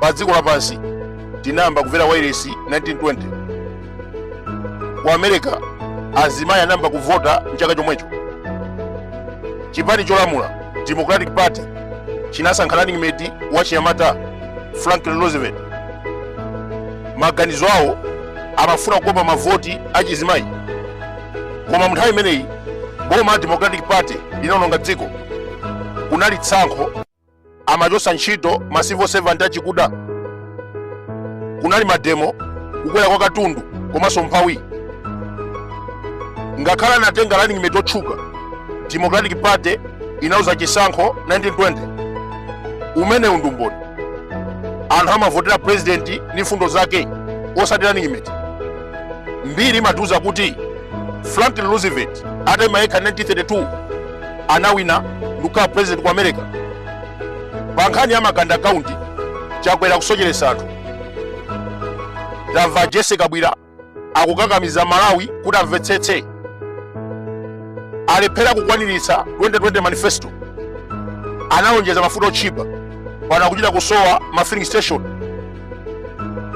pa dziko lapansi tinayamba kumvera wireless 1920. Ku America azimayi anayamba kuvota mchaka chomwecho. Chipani cholamula Democratic Party chinasankha running mate wa Chinyamata Franklin Roosevelt. Maganizo awo amafuna kukopa mavoti achizimayi, koma munthawi imeneyi boma Democratic Party linaononga dziko. Kunali tsankho amachosa ntchito ma civil servant achikuda, kunali mademo, kukwera kwa katundu komanso mphawi. Ngakhala natenga running mate otchuka, Democratic Party inauza chisankho 1920 umenewu ndumboni. Anthu amavotera president ni fundo zake osati running mate. Mbiri imatiuza kuti Franklin Roosevelt atayima yekha 1932 anawina ndikukhala president ku America. Pa nkhani ya Maganda County chakwera kusocheresa anthu. Tamva Jesse Kabwira akukakamiza Malawi kuti amvetsetse. Alephera kukwaniritsa 2020 manifesto. Analonjeza mafuta otchipa pana kuchita kusowa ma filling station.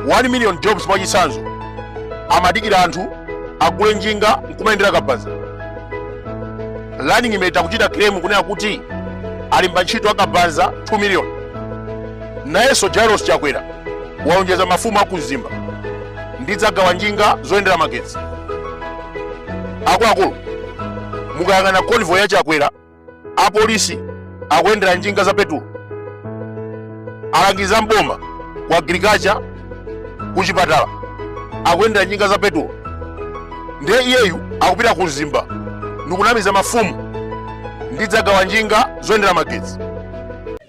1 million jobs mwachisanzo. Amadikira anthu agule njinga nkumayendera kabaza. Running mate akuchita claim kunena kuti alimba ntchito akabaza 2 million. Nayenso Jairus Chakwera waonjeza mafumu akuzimba ndidzagawa njinga zoyendera magetsi. Akuluakulu mukayang'ana convoy ya Chakwera, apolisi akuyendera njinga za petulo. Alangiza mboma kwa agriculture kuchipatala akuyendera njinga za petulo. Ndiye iyeyu akupita kuzimba ndikunamiza mafumu ndidzagawa njinga zoyendera magetsi.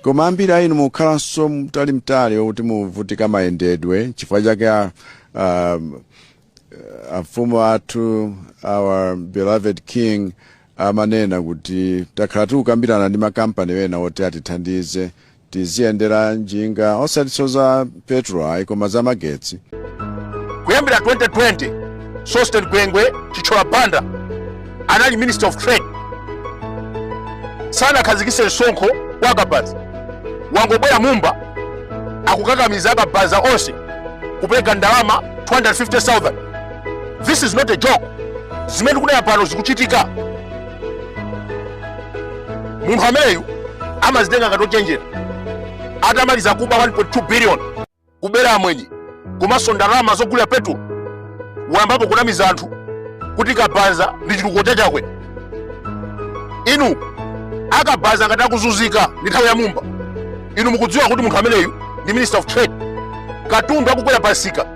Koma ambiri ainu mukhalanso mtali wokuti muvutika mayendedwe chifukwa chake afumu athu, our beloved king, amanena kuti takhala tikukambirana ndi makampani wena woti atithandize tiziyendera njinga osati za petrol koma za magetsi. Kuyambira 2020 Sosthene Gwengwe Chichola Banda anali Minister of Trade. Sana khazikise msonkho wa akabaza. Wangobwera mumba akukakamiza akabaza onse kupereka ndalama 250,000. This is not a joke. Zimene kunena pano zikuchitika. Munthu ameneyu amazitenga ngatochenjera. Atamaliza kuba 1.2 billion kubera amwenye komanso ndalama zogulira petrol. Wayambapo kunamiza anthu kuti kabaza ndi chitukuko chakwe. Inu akabaza ngati akuzunzika ndi nthawi ya mumba. Inu mukudziwa kuti munthu ameneyu ndi Minister of Trade. Katundu akukwera pasika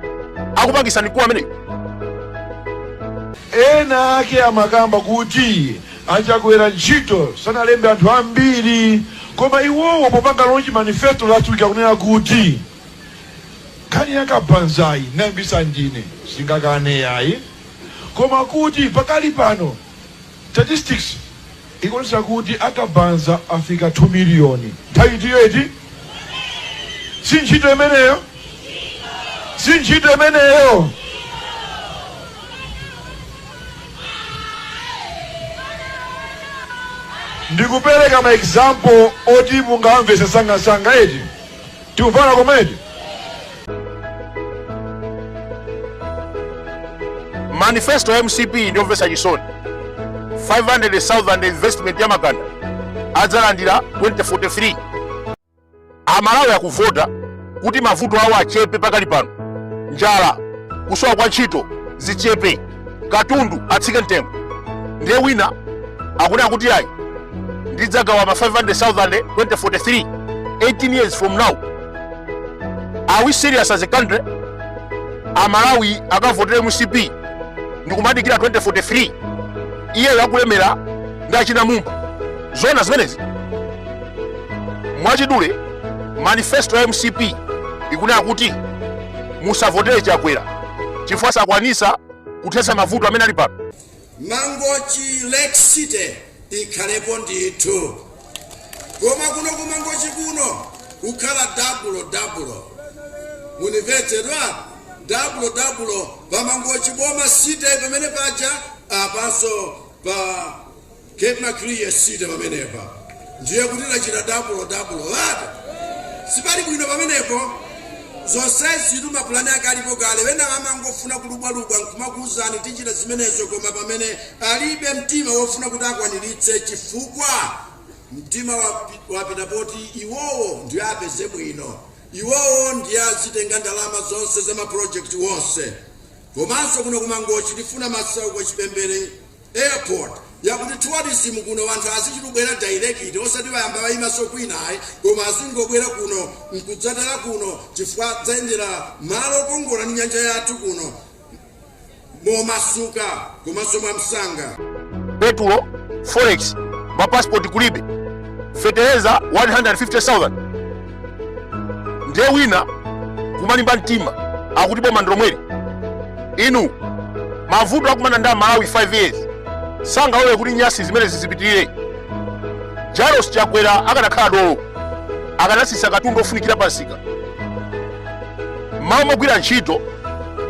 akupangisa ndikuwa ameneyu. Ena ake amakamba kuti achakwera ntchito sanalembe anthu ambiri, koma iwowo popanga launch manifesto latulika kunena kuti khani yakabanzayi nambisa ndine singakane yayi, koma kuti pakali pano statistics ikuonesa kuti akabanza afika 2 million. Nthawi ndiyo iti si ntchito imeneyo, si ntchito imeneyo. Ndikupereka ma example oti mungamvesa sanga eti tikufana komedi. Manifesto ya MCP ndio mvesa chisoni. 500,000 investment ya Maganda adzalandira 2043. Amalawi akuvota kuti mavuto awo achepe pakali pano. Njala, kusowa kwa ntchito zichepe, katundu atsike mtengo. Ndiye wina akunena kuti ayi ndidzagawa ma 500,000 2043, 18 years from now. Are we serious as a country? Amalawi akavotera MCP ndikumadikira 2043. Iye yakulemera ngachina mumba. Zona zimenezi. Mwachidule manifesto ya MCP ikunena kuti musavotere Chakwera chifukwa sakwanisa kuthetsa mavuto amene ali pano. Mangochi Lake City ikhalepo ndithu. Koma kuno kumangochi kuno kukhala double. Munimvetsedwa double pamangochi boma city pamene paja apanso pa Cape Maclear city pamenepa. Ndiye kuti lachita double. Wati sipali bwino pamenepo. zonsezi zitu mapulani akalipo kale wena amangofuna kulubwalubwa nkumakuwuzani tichita zimenezo koma pamene alibe mtima wofuna kuti akwaniritse chifukwa mtima wapita poti iwowo ndiye apeze bwino, iwowo ndiye azitenga ndalama zonse za maprojekti wonse. Komanso kuno kumangochi tifuna masauko chipembere airport yakuti tourism kuno wanthu azichitubwera direct osati bayamba bayimaso kwinayi koma azingobwera kuno nkudzatala kuno chifukwa dzayendera malo okongola ndi nyanja yathu kuno momasuka komanso mwamsanga. Petulo, forex, mapassport kulibe, fetereza 150,000. Ndiye wina kumalimba mtima akuti boma ndilomweri. Inu mavuto akumana nda Malawi 5 years sangaole kuti nyasi zimene zizipitirire. Jalos Chakwera akanakhala dolo akanasisa katundu ofunikira pasika mawu mogwira ntchito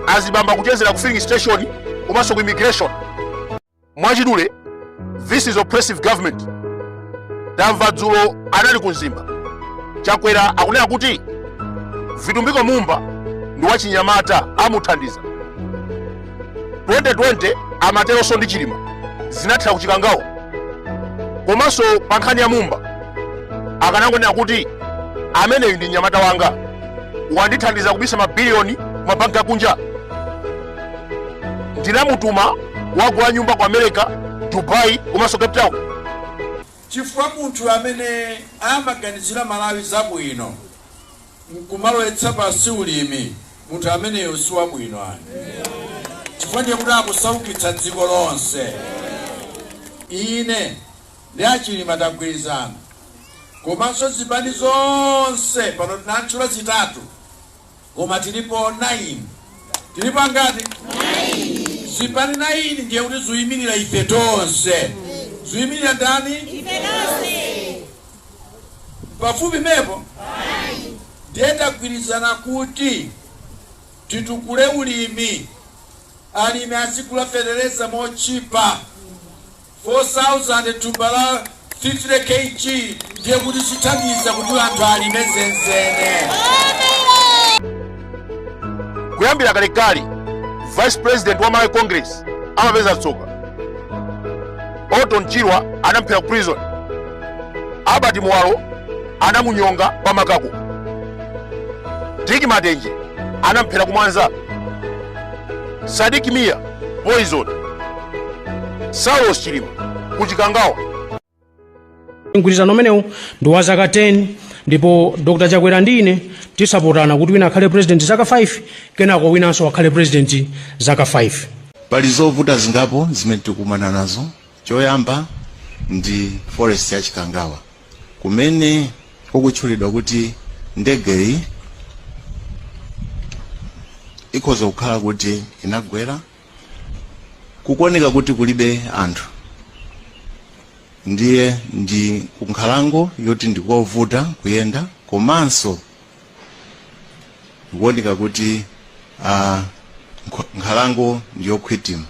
azibamba kuchezera ku filling station komanso ku immigration. Mwachidule, this is oppressive government. Tamva dzulo anali kunzimba Chakwera akunena kuti Vitumbiko Mumba ndi wachinyamata amuthandiza. 2020 amateronso ndi Chilima zinathira kuchikangawo. Komanso pa nkhani ya Mumba akanangonena kuti ameneyu ndi nyamata wanga wandithandiza kubisa mabiliyoni mabanki akunja. Ndinamutuma wagula nyumba ku America, Dubai komanso Cape Town. Chifukwa munthu amene amaganizira Malawi zabwino nkumalowetsa pasi ulimi, munthu ameneyo si wabwino ani. Chifukwa ndiye kuti akusaukitsa dziko lonse. Ine ndi Achilima tagwirizana komanso zipani zonse pano tinatchula zitatu koma tilipo 9. Tilipo ngati 9. Zipani 9 ndiye kuti zuyimirira ife tonse. Zuyimirira ndani? Ife tonse. Pafupi mepo? Ndiye tagwirizana kuti titukule ulimi. Alimi azikula fetereza mochipa 4,000 tubala 50 kg ndiye kuti chithandiza kuti anthu alime zenzene. Kuyambira kalekale Vice President wa Malawi Congress amapeza tsoka. Otto Chirwa anamuphera ku prison. Albert Mwalo anamunyonga pa makako. Dick Madenje anamuphera ku Mwanza. Sadiq Mia poison. Saulos Chilima kuchikangawa. Mgwirizano umenewu ndi wa zaka 10 ndipo Dr. Chakwera ndine tisapotana kuti wina akhale president zaka 5 kenako winanso akhale president zaka 5. Pali zovuta zingapo zimene tikumana nazo. Choyamba ndi forest ya Chikangawa kumene kukutchulidwa kuti ndegeyi ikhoza kukhala kuti inagwera, kukuoneka kuti kulibe anthu. Ndiye ndi kunkhalango yoti ndikovuta kuyenda komanso kukuoneka kuti nkhalango ndiyokhwitima.